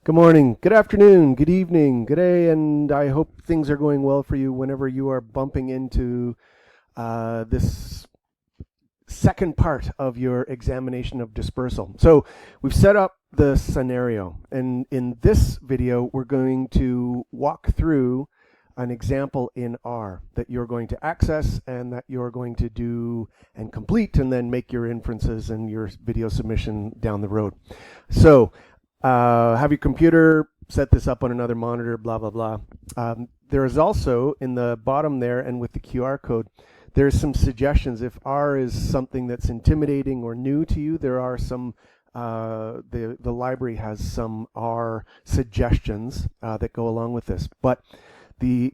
Good morning, good afternoon, good evening, good day, and I hope things are going well for you whenever you are bumping into this second part of your examination of dispersal. So we've set up the scenario, and in this video we're going to walk through an example in R that you're going to access and that you're going to do and complete and then make your inferences and your video submission down the road. So have your computer set this up on another monitor, blah, blah, blah. There is also in the bottom there and with the QR code, there's some suggestions. If R is something that's intimidating or new to you, there are some, the library has some R suggestions that go along with this. But the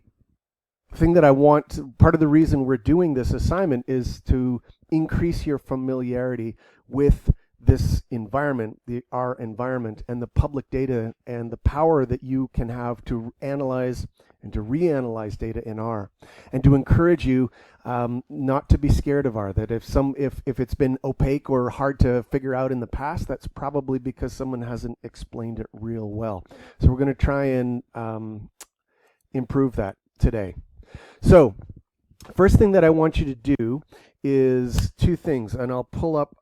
thing that I want, part of the reason we're doing this assignment is to increase your familiarity with this environment, the R environment, and the public data and the power that you can have to analyze and to reanalyze data in R, and to encourage you not to be scared of R. That if it's been opaque or hard to figure out in the past, that's probably because someone hasn't explained it real well. So we're going to try and improve that today. So first thing that I want you to do is two things, and I'll pull up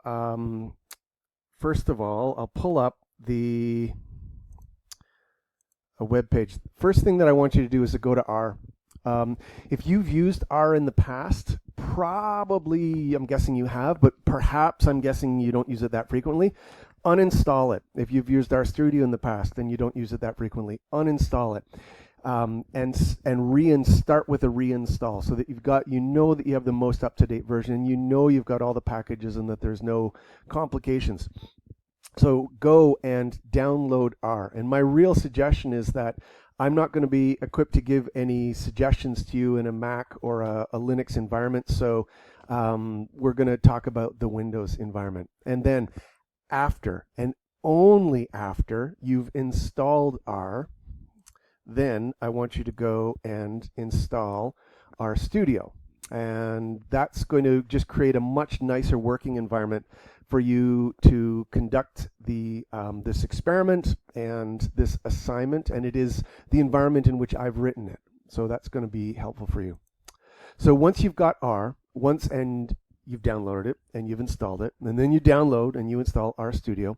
first of all, I'll pull up a web page. First thing that I want you to do is to go to R. If you've used R in the past, probably, I'm guessing you have, but perhaps I'm guessing you don't use it that frequently. Uninstall it. If you've used RStudio in the past and you don't use it that frequently, uninstall it. And start with a reinstall so that you know that you have the most up-to-date version, and you know you've got all the packages and that there's no complications. So go and download R. And my real suggestion is that I'm not going to be equipped to give any suggestions to you in a Mac or a Linux environment. So we're going to talk about the Windows environment. And then after, and only after you've installed R, then I want you to go and install RStudio. And that's going to just create a much nicer working environment for you to conduct this experiment and this assignment, and it is the environment in which I've written it. So that's going to be helpful for you. So once you've got R, and you've downloaded it and you've installed it, and then you download and you install RStudio,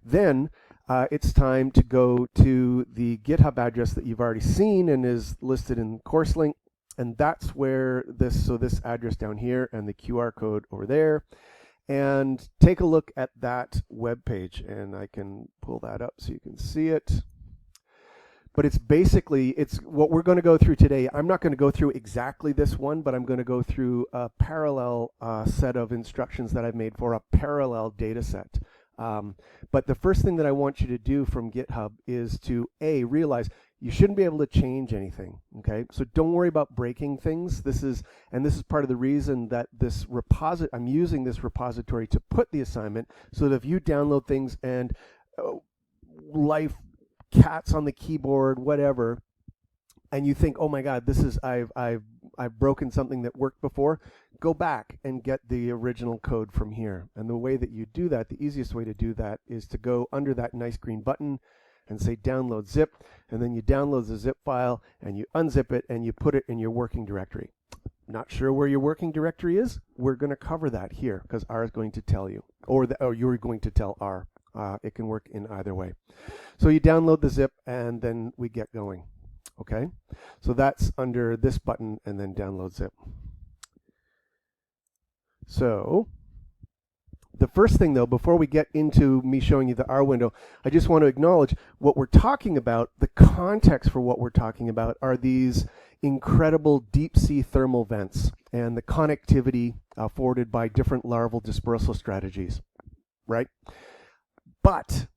then it's time to go to the GitHub address that you've already seen and is listed in course link, and that's where this address down here and the QR code over there, and take a look at that web page, and I can pull that up so you can see it. But it's what we're going to go through today. I'm not going to go through exactly this one, but I'm going to go through a parallel set of instructions that I've made for a parallel data set. But the first thing that I want you to do from GitHub is to realize you shouldn't be able to change anything. Okay, so don't worry about breaking things. This is part of the reason that I'm using this repository to put the assignment, so that if you download things and cats on the keyboard, whatever, and you think, oh my God, I've broken something that worked before, go back and get the original code from here. And the way that you do that, the easiest way to do that, is to go under that nice green button and say download zip, and then you download the zip file and you unzip it and you put it in your working directory. Not sure where your working directory is? We're going to cover that here because R is going to tell you, or you're going to tell R. It can work in either way. So you download the zip and then we get going. Okay, so that's under this button and then download zip. So the first thing though, before we get into me showing you the R window, I just want to acknowledge what we're talking about. The context for what we're talking about are these incredible deep sea thermal vents and the connectivity afforded by different larval dispersal strategies, right? But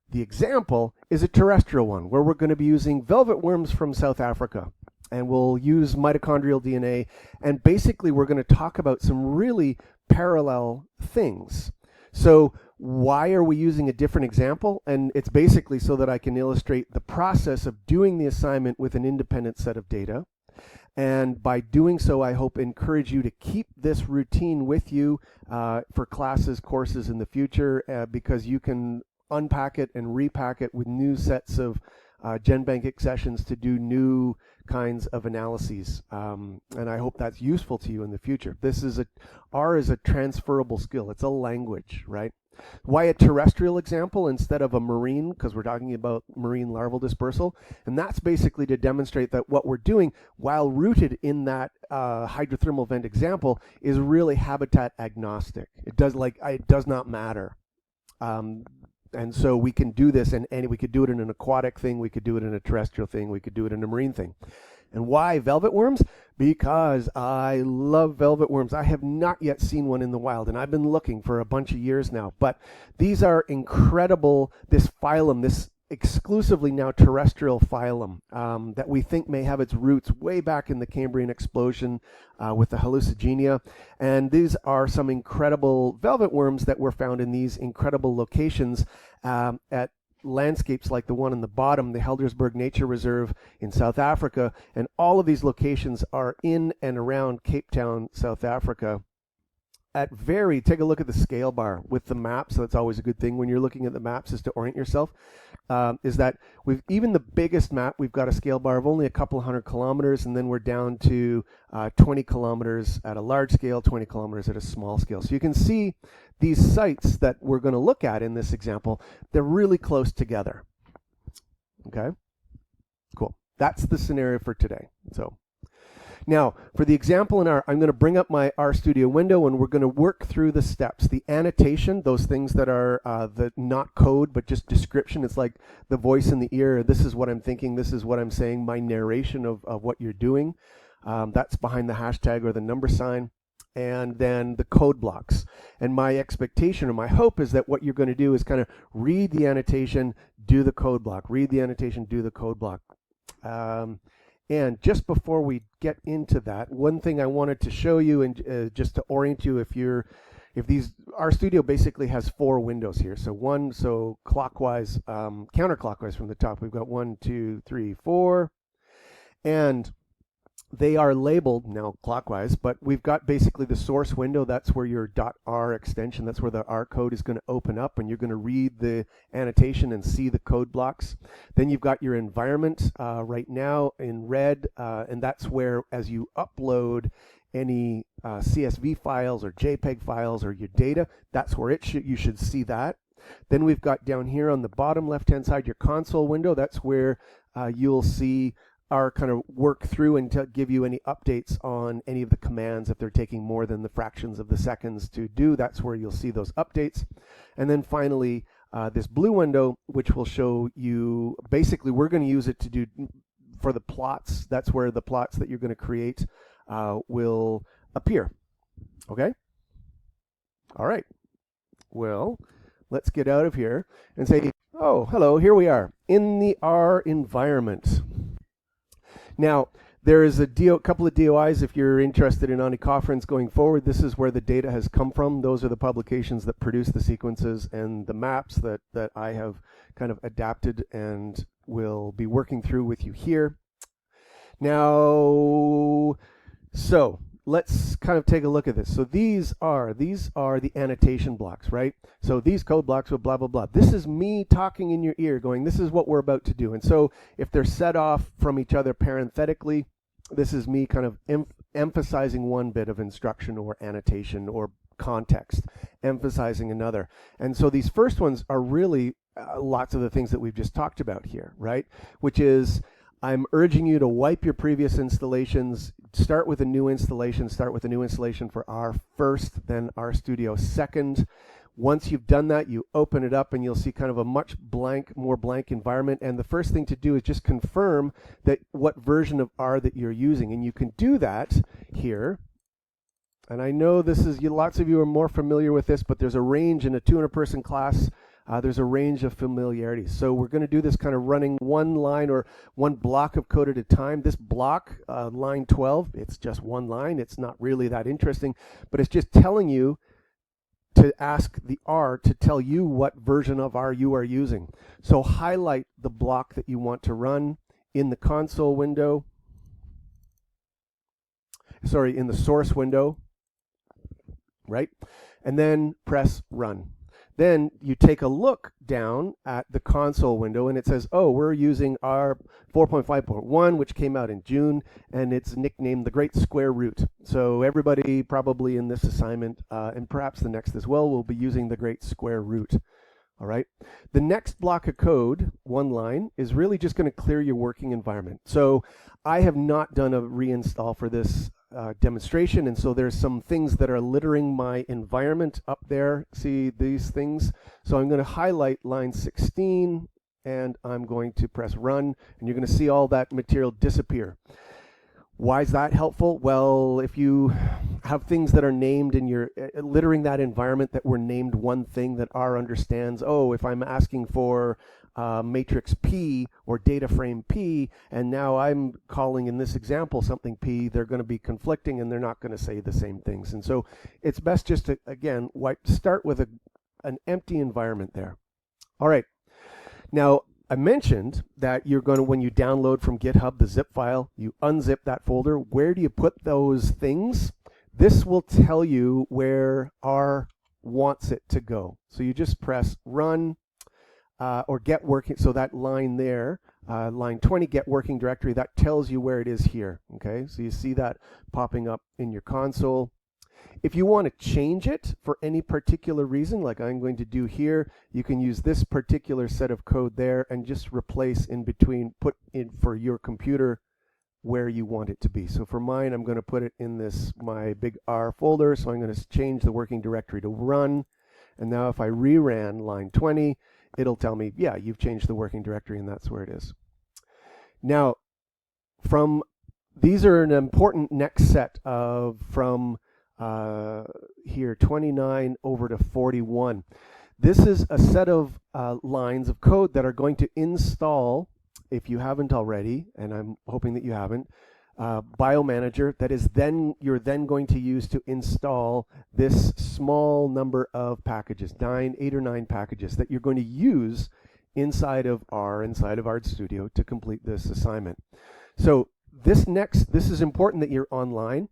the example is a terrestrial one where we're going to be using velvet worms from South Africa, and we'll use mitochondrial DNA, and basically we're going to talk about some really parallel things. So why are we using a different example? And it's basically so that I can illustrate the process of doing the assignment with an independent set of data. And by doing so, I hope encourage you to keep this routine with you for classes, courses in the future, because you can unpack it and repack it with new sets of GenBank accessions to do new kinds of analyses. And I hope that's useful to you in the future. R is a transferable skill. It's a language, right? Why a terrestrial example instead of a marine? Because we're talking about marine larval dispersal. And that's basically to demonstrate that what we're doing, while rooted in that hydrothermal vent example, is really habitat agnostic. It does not matter. And so we can do this, and we could do it in an aquatic thing, we could do it in a terrestrial thing, we could do it in a marine thing. And why velvet worms? Because I love velvet worms. I have not yet seen one in the wild, and I've been looking for a bunch of years now. But these are incredible, this phylum, this exclusively now terrestrial phylum that we think may have its roots way back in the Cambrian explosion with the hallucigenia. And these are some incredible velvet worms that were found in these incredible locations at landscapes like the one on the bottom, the Heldersburg Nature Reserve in South Africa. And all of these locations are in and around Cape Town, South Africa. Take a look at the scale bar with the maps. So that's always a good thing when you're looking at the maps, is to orient yourself. Is that even the biggest map, we've got a scale bar of only a couple 100 kilometers, and then we're down to 20 kilometers at a large scale, 20 kilometers at a small scale. So you can see these sites that we're going to look at in this example, they're really close together. Okay, cool. That's the scenario for today. So now, for the example in R, I'm going to bring up my RStudio window, and we're going to work through the steps. The annotation, those things that are not code, but just description. It's like the voice in the ear. This is what I'm thinking. This is what I'm saying. My narration of what you're doing. That's behind the hashtag or the number sign. And then the code blocks. And my expectation or my hope is that what you're going to do is kind of read the annotation, do the code block. Read the annotation, do the code block. And just before we get into that, one thing I wanted to show you, and just to orient you, RStudio basically has 4 windows here. So clockwise, counterclockwise from the top, we've got 1, 2, 3, 4, and they are labeled now clockwise, but we've got basically the source window. That's where your .r extension, that's where the R code is going to open up, and you're going to read the annotation and see the code blocks. Then you've got your environment right now in red, and that's where, as you upload any CSV files or JPEG files or your data, that's where you should see that. Then we've got down here on the bottom left-hand side your console window. That's where you'll see our kind of work through and to give you any updates on any of the commands. If they're taking more than the fractions of the seconds to do, that's where you'll see those updates. And then finally, this blue window, which will show you, basically we're going to use it to do for the plots. That's where the plots that you're going to create will appear. Okay? All right. Well, let's get out of here and say, oh, hello, here we are in the R environment. Now, there is a couple of DOIs if you're interested in onychophorans going forward. This is where the data has come from. Those are the publications that produce the sequences and the maps that I have kind of adapted and will be working through with you here. Now, so let's kind of take a look at this. So these are the annotation blocks, right? So these code blocks with blah, blah, blah. This is me talking in your ear going, this is what we're about to do. And so if they're set off from each other parenthetically, this is me kind of emphasizing one bit of instruction or annotation or context, emphasizing another. And so these first ones are really lots of the things that we've just talked about here, right? Which is, I'm urging you to wipe your previous installations, start with a new installation for R first, then RStudio second. Once you've done that, you open it up and you'll see kind of a much more blank environment. And the first thing to do is just confirm that what version of R that you're using. And you can do that here. And I know lots of you are more familiar with this, but there's a range in a 200-person class. There's a range of familiarities. So we're going to do this kind of running one line or one block of code at a time. This block, line 12, it's just one line. It's not really that interesting, but it's just telling you to ask the R to tell you what version of R you are using. So highlight the block that you want to run in the console window. Sorry, in the source window, right? And then press run. Then you take a look down at the console window and it says, oh, we're using our 4.5.1, which came out in June, and it's nicknamed the Great Square Root. So everybody probably in this assignment, and perhaps the next as well, will be using the Great Square Root. All right. The next block of code, one line, is really just going to clear your working environment. So I have not done a reinstall for this demonstration, and so there's some things that are littering my environment up there. See these things? So I'm going to highlight line 16, and I'm going to press run, and you're going to see all that material disappear. Why is that helpful? Well, if you have things that are named in your littering that environment that were named one thing that R understands, oh, if I'm asking for matrix P or data frame P, and now I'm calling in this example something P, they're going to be conflicting and they're not going to say the same things. And so it's best just to, again, start with an empty environment there. All right. Now, I mentioned that you're going to, when you download from GitHub the zip file, you unzip that folder. Where do you put those things? This will tell you where R wants it to go. So you just press run or get working. So that line there, line 20, get working directory, that tells you where it is here. Okay, so you see that popping up in your console. If you want to change it for any particular reason, like I'm going to do here, you can use this particular set of code there and just replace in between, put in for your computer where you want it to be. So for mine, I'm going to put it in this, my big R folder. So I'm going to change the working directory to run. And now if I reran line 20, it'll tell me, yeah, you've changed the working directory and that's where it is. Now, these are an important next set of from here 29 over to 41. This is a set of lines of code that are going to install, if you haven't already, and I'm hoping that you haven't, BioManager that is you're then going to use to install this small number of packages, 8 or 9 packages that you're going to use inside of RStudio to complete this assignment. So this is important that you're online.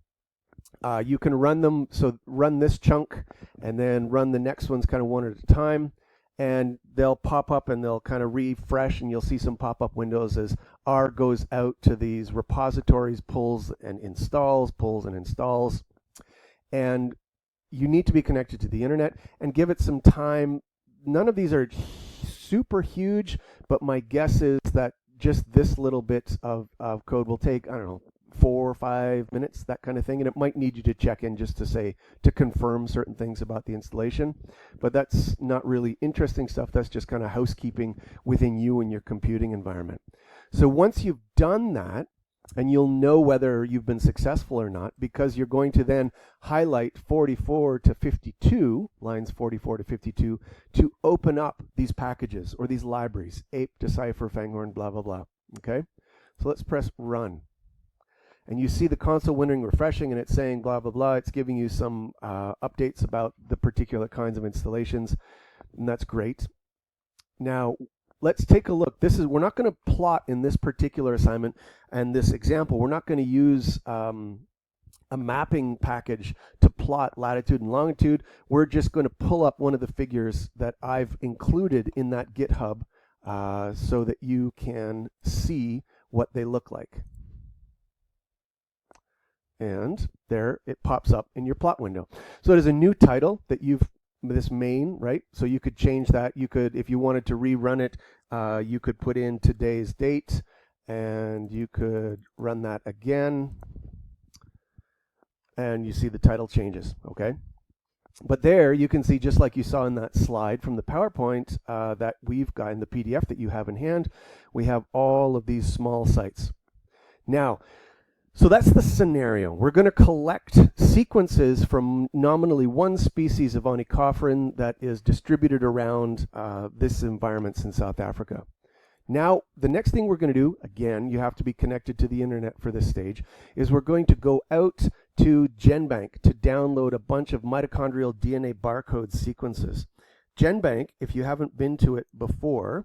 You can run them, so run this chunk and then run the next ones kind of one at a time, and they'll pop up and they'll kind of refresh, and you'll see some pop-up windows as R goes out to these repositories, pulls and installs, and you need to be connected to the internet and give it some time. None of these are super huge, but my guess is that just this little bit of code will take, I don't know, 4 or 5 minutes, that kind of thing, and it might need you to check in just to confirm certain things about the installation, but that's not really interesting stuff. That's just kind of housekeeping within you and your computing environment. So once you've done that, and you'll know whether you've been successful or not, because you're going to then highlight 44 to 52, lines 44 to 52, to open up these packages or these libraries, ape, decipher, fanghorn, blah, blah, blah. Okay, so let's press run. And you see the console window refreshing, and it's saying blah, blah, blah. It's giving you some updates about the particular kinds of installations, and that's great. Now, let's take a look. We're not going to plot in this particular assignment and this example. We're not going to use a mapping package to plot latitude and longitude. We're just going to pull up one of the figures that I've included in that GitHub so that you can see what they look like. And there it pops up in your plot window. So there's a new title that this main, right? So you could change that. You could, if you wanted to rerun it, you could put in today's date and you could run that again. And you see the title changes, okay? But there you can see, just like you saw in that slide from the PowerPoint that we've got in the PDF that you have in hand, we have all of these small sites. Now, so that's the scenario. We're going to collect sequences from nominally one species of onychophoran that is distributed around this environments in South Africa. Now, the next thing we're going to do, again, you have to be connected to the internet for this stage, is we're going to go out to GenBank to download a bunch of mitochondrial DNA barcode sequences. GenBank, if you haven't been to it before,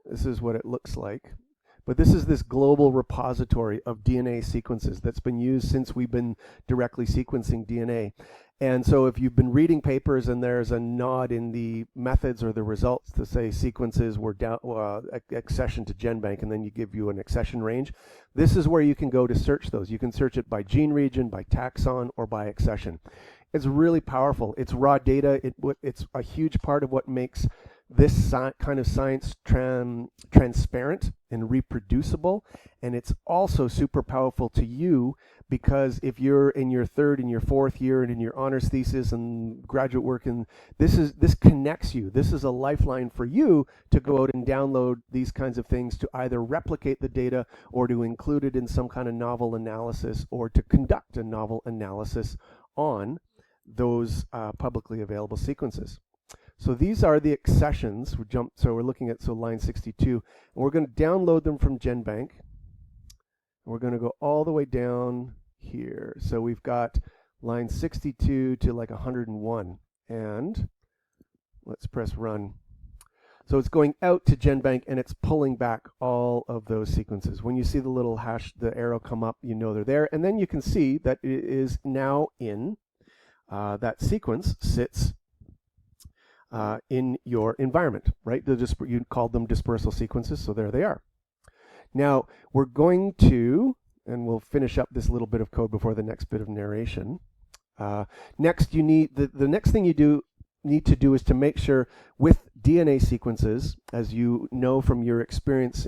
this is what it looks like. but this is this global repository of DNA sequences that's been used since we've been directly sequencing DNA. And so if you've been reading papers and there's a nod in the methods or the results to say sequences were down, accession to GenBank, and then you give you an accession range, this is where you can go to search those. You can search it by gene region, by taxon, or by accession. It's really powerful. It's raw data. It's a huge part of what makes this kind of science transparent and reproducible. And it's also super powerful to you, because if you're in your third and your fourth year and in your honors thesis and graduate work, and this connects you. This is a lifeline for you to go out and download these kinds of things, to either replicate the data or to include it in some kind of novel analysis, or to conduct a novel analysis on those publicly available sequences. So these are the accessions. So we're looking at line 62, and we're going to download them from GenBank. We're going to go all the way down here. So we've got line 62 to like 101, and let's press run. So it's going out to GenBank, and it's pulling back all of those sequences. When you see the little hash, the arrow come up, you know they're there, and then you can see that it is now in that sequence sits in your environment, right? You called them dispersal sequences, so there they are. Now we're going to, and we'll finish up this little bit of code before the next bit of narration. Next, you need the next thing you need to do is to make sure with DNA sequences, as you know from your experience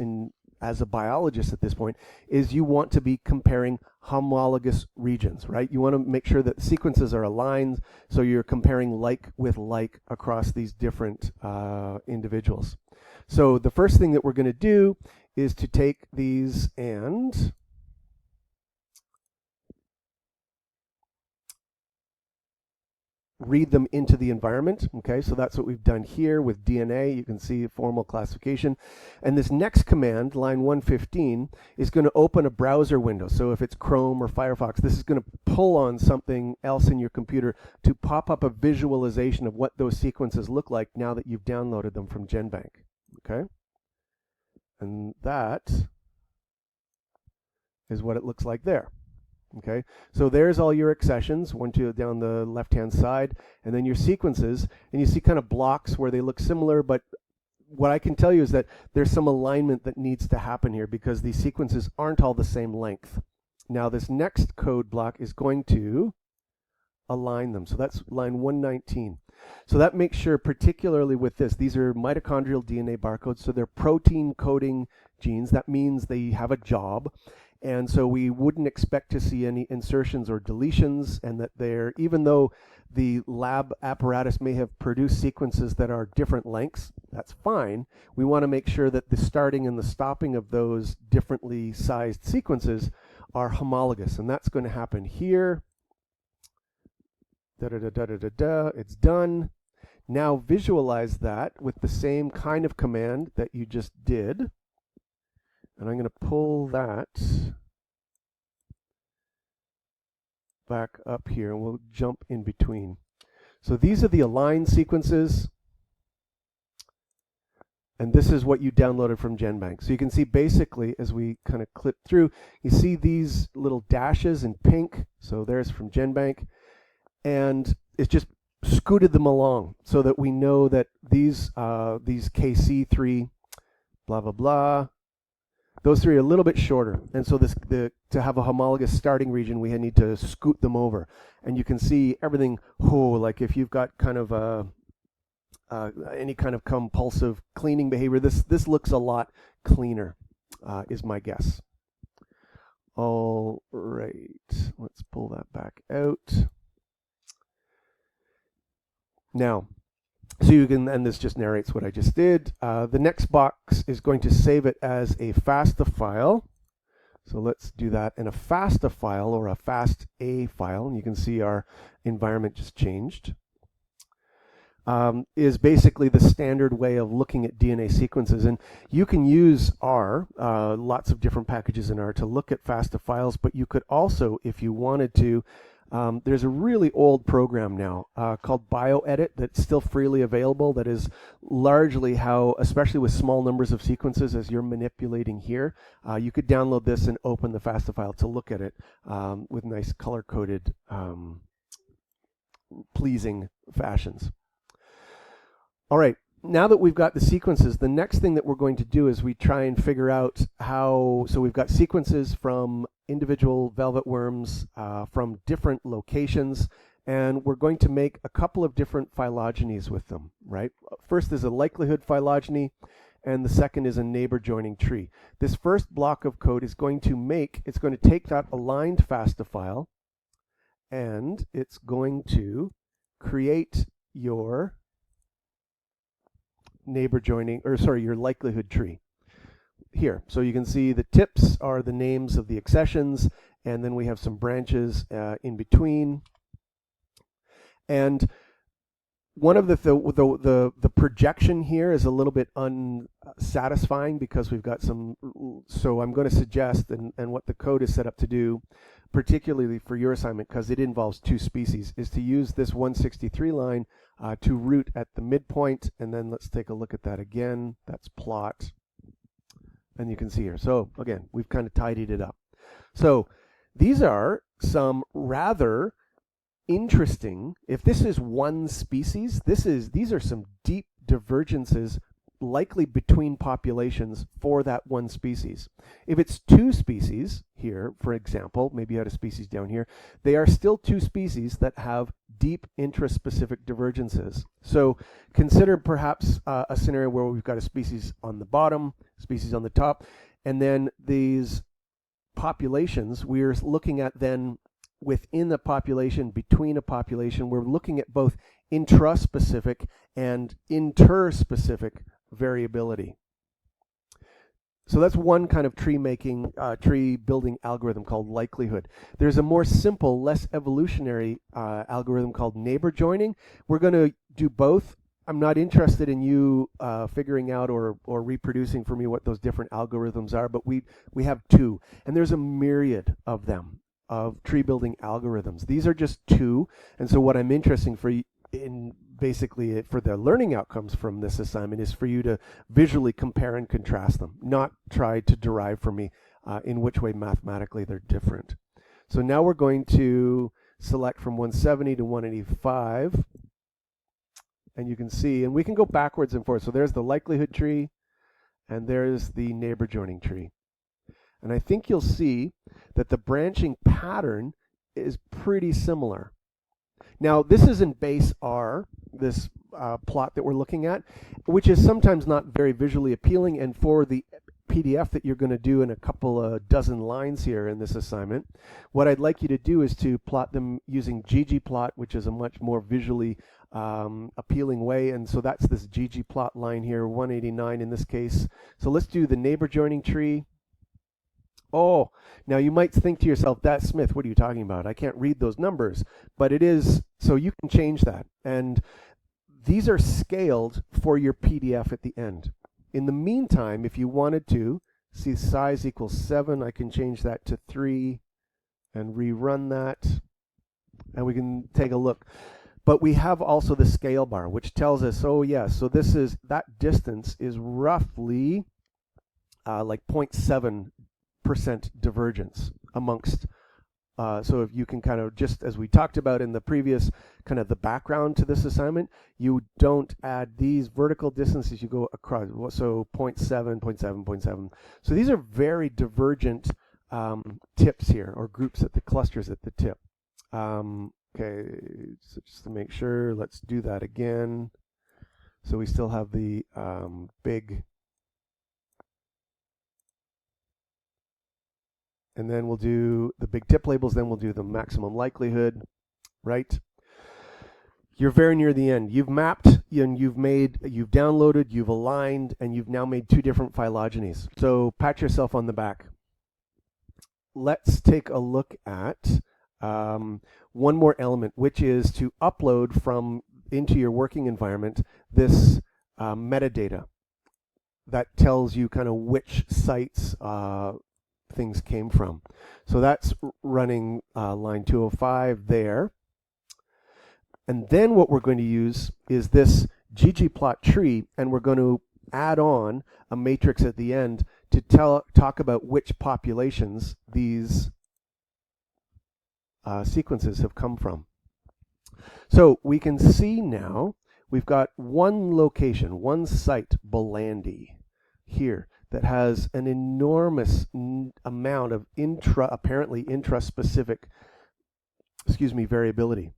as a biologist at this point, is you want to be comparing homologous regions, right? You want to make sure that sequences are aligned, so you're comparing like with like across these different individuals. So the first thing that we're going to do is to take these and read them into the environment. Okay, so that's what we've done here with DNA. You can see formal classification. And this next command, line 115, is going to open a browser window. So if it's Chrome or Firefox, this is going to pull on something else in your computer to pop up a visualization of what those sequences look like now that you've downloaded them from GenBank. Okay, and that is what it looks like there. Okay, so there's all your accessions, 1, 2 down the left-hand side, and then your sequences, and you see kind of blocks where they look similar, but what I can tell you is that there's some alignment that needs to happen here, because these sequences aren't all the same length. Now this next code block is going to align them, so that's line 119. So that makes sure, particularly with this, these are mitochondrial DNA barcodes, so they're protein coding genes. That means they have a job. And so we wouldn't expect to see any insertions or deletions, and that they're, even though the lab apparatus may have produced sequences that are different lengths, that's fine. We want to make sure that the starting and the stopping of those differently sized sequences are homologous, and that's going to happen here. It's done. Now visualize that with the same kind of command that you just did. And I'm going to pull that back up here, and we'll jump in between. So these are the aligned sequences, and this is what you downloaded from GenBank. So you can see basically, as we kind of clip through, you see these little dashes in pink. So there's from GenBank, and it's just scooted them along so that we know that these KC3, blah, blah, blah, those three are a little bit shorter, and so to have a homologous starting region, we need to scoot them over. And you can see everything, like if you've got kind of any kind of compulsive cleaning behavior, this looks a lot cleaner, is my guess. All right, let's pull that back out. Now, so you can, and this just narrates what I just did. The next box is going to save it as a FASTA file. So let's do that. And a FASTA file, or a FASTA file, and you can see our environment just changed, is basically the standard way of looking at DNA sequences. And you can use R, lots of different packages in R, to look at FASTA files, but you could also, if you wanted to, There's a really old program now called BioEdit that's still freely available that is largely how, especially with small numbers of sequences as you're manipulating here, you could download this and open the FASTA file to look at it with nice color-coded, pleasing fashions. All right. Now that we've got the sequences, the next thing that we're going to do is we try and figure out how, so we've got sequences from individual velvet worms from different locations, and we're going to make a couple of different phylogenies with them, right? First is a likelihood phylogeny, and the second is a neighbor joining tree. This first block of code is going to it's going to take that aligned FASTA file, and it's going to create your neighbor joining, or sorry, your likelihood tree here. So you can see the tips are the names of the accessions, and then we have some branches in between. And one of the projection here is a little bit unsatisfying because we've got some, so I'm going to suggest, and what the code is set up to do, particularly for your assignment, because it involves two species, is to use this 163 line to root at the midpoint, and then let's take a look at that again. That's plot, and you can see here. So again, we've kind of tidied it up. So these are some rather interesting, if this is one species, these are some deep divergences likely between populations for that one species. If it's two species here, for example, maybe you had a species down here, they are still two species that have deep intraspecific divergences. So consider perhaps a scenario where we've got a species on the bottom, species on the top, and then these populations, we're looking at then within the population, between a population, we're looking at both intraspecific and interspecific variability. So that's one kind of tree building algorithm called likelihood. There's a more simple, less evolutionary algorithm called neighbor joining. We're going to do both. I'm not interested in you figuring out or reproducing for me what those different algorithms are, but we have two, and there's a myriad of them, of tree building algorithms. These are just two, and so what I'm interested in basically for the learning outcomes from this assignment is for you to visually compare and contrast them, not try to derive for me in which way mathematically they're different. So now we're going to select from 170 to 185, and you can see, and we can go backwards and forth. So there's the likelihood tree, and there's the neighbor joining tree. And I think you'll see that the branching pattern is pretty similar. Now, this is in base R, this plot that we're looking at, which is sometimes not very visually appealing, and for the PDF that you're going to do in a couple of dozen lines here in this assignment, what I'd like you to do is to plot them using ggplot, which is a much more visually appealing way, and so that's this ggplot line here, 189 in this case. So let's do the neighbor joining tree. Oh, now you might think to yourself, that's Smith, what are you talking about? I can't read those numbers, but it is, so you can change that. And these are scaled for your PDF at the end. In the meantime, if you wanted to, see size equals 7, I can change that to 3 and rerun that, and we can take a look. But we have also the scale bar, which tells us, oh yes, so this is, that distance is roughly like 0.7% divergence amongst, so if you can kind of, just as we talked about in the previous, kind of the background to this assignment, you don't add these vertical distances, you go across, so 0.7, 0.7, 0.7. So these are very divergent tips here, or groups at the clusters at the tip. Okay, so just to make sure, let's do that again. So we still have the big, and then we'll do the big tip labels, then we'll do the maximum likelihood, right? You're very near the end. You've mapped, and you've downloaded, you've aligned, and you've now made two different phylogenies. So pat yourself on the back. Let's take a look at one more element, which is to upload into your working environment this metadata that tells you kind of which sites things came from. So that's running line 205 there. And then what we're going to use is this ggplot tree, and we're going to add on a matrix at the end to talk about which populations these sequences have come from. So we can see now we've got one location, one site, Bolandi, here, that has an enormous amount of apparently intra-specific, variability.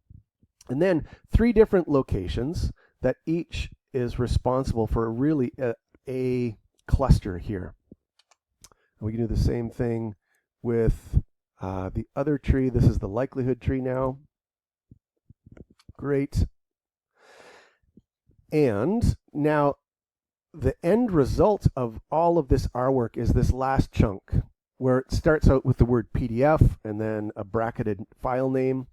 And then 3 different locations that each is responsible for really a cluster here. We can do the same thing with the other tree. This is the likelihood tree now. Great. And now the end result of all of this R work is this last chunk, where it starts out with the word PDF and then a bracketed file name,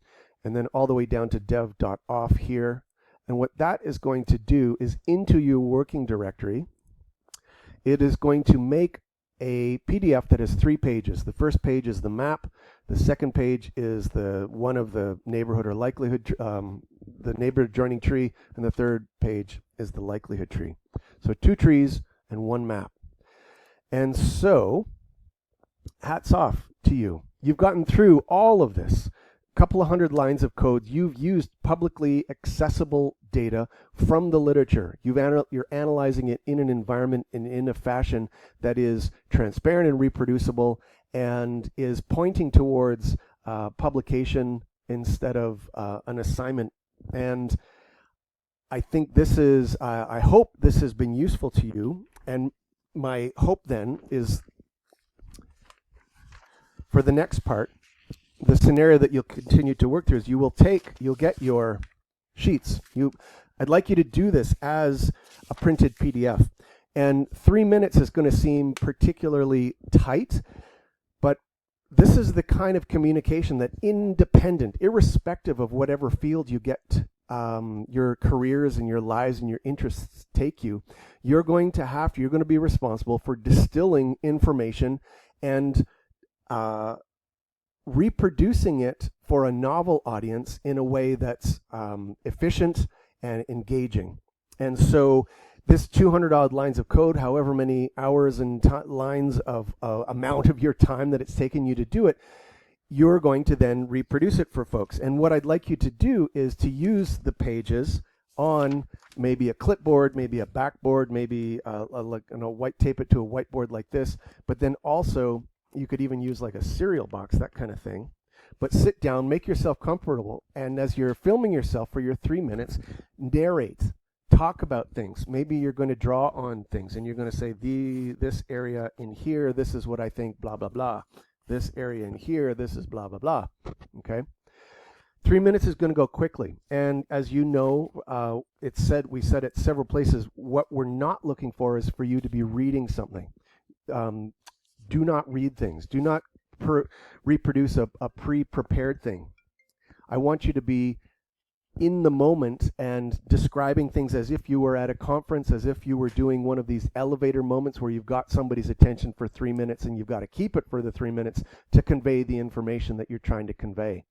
and then all the way down to dev.off here. And what that is going to do is, into your working directory, it is going to make a PDF that has 3 pages. The first page is the map. The second page is the one of the neighborhood or likelihood, the neighborhood joining tree, and the third page is the likelihood tree. So 2 trees and 1 map. And so, hats off to you. You've gotten through all of this. Couple of 100 lines of code. You've used publicly accessible data from the literature. You're analyzing it in an environment and in a fashion that is transparent and reproducible, and is pointing towards publication instead of an assignment. And I think this is, I hope this has been useful to you. And my hope then is, for the next part, the scenario that you'll continue to work through is you'll get your sheets. I'd like you to do this as a printed PDF. And 3 minutes is going to seem particularly tight, but this is the kind of communication that independent, irrespective of whatever field you get your careers and your lives and your interests take you, you're going to be responsible for distilling information and reproducing it for a novel audience in a way that's efficient and engaging. And so this 200 odd lines of code, however many hours and lines of amount of your time that it's taken you to do it, you're going to then reproduce it for folks. And what I'd like you to do is to use the pages on maybe a clipboard, maybe a backboard, maybe white tape it to a whiteboard like this, but then also you could even use like a cereal box, that kind of thing. But sit down, make yourself comfortable, and as you're filming yourself for your 3 minutes, narrate, talk about things. Maybe you're going to draw on things, and you're going to say, this area in here, this is what I think, blah, blah, blah. This area in here, this is blah, blah, blah. Okay? 3 minutes is going to go quickly. And as you know, we said it several places, what we're not looking for is for you to be reading something. Do not read things. Do not reproduce a pre-prepared thing. I want you to be in the moment and describing things as if you were at a conference, as if you were doing one of these elevator moments where you've got somebody's attention for 3 minutes and you've got to keep it for the 3 minutes to convey the information that you're trying to convey.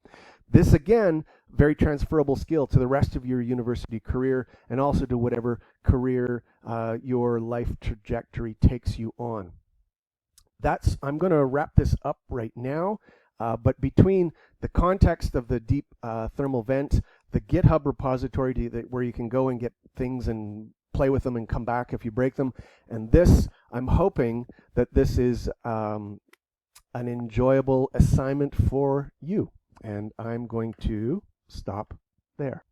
This, again, very transferable skill to the rest of your university career, and also to whatever career your life trajectory takes you on. I'm going to wrap this up right now, but between the context of the deep thermal vent, the GitHub repository where you can go and get things and play with them and come back if you break them, and this, I'm hoping that this is an enjoyable assignment for you. And I'm going to stop there.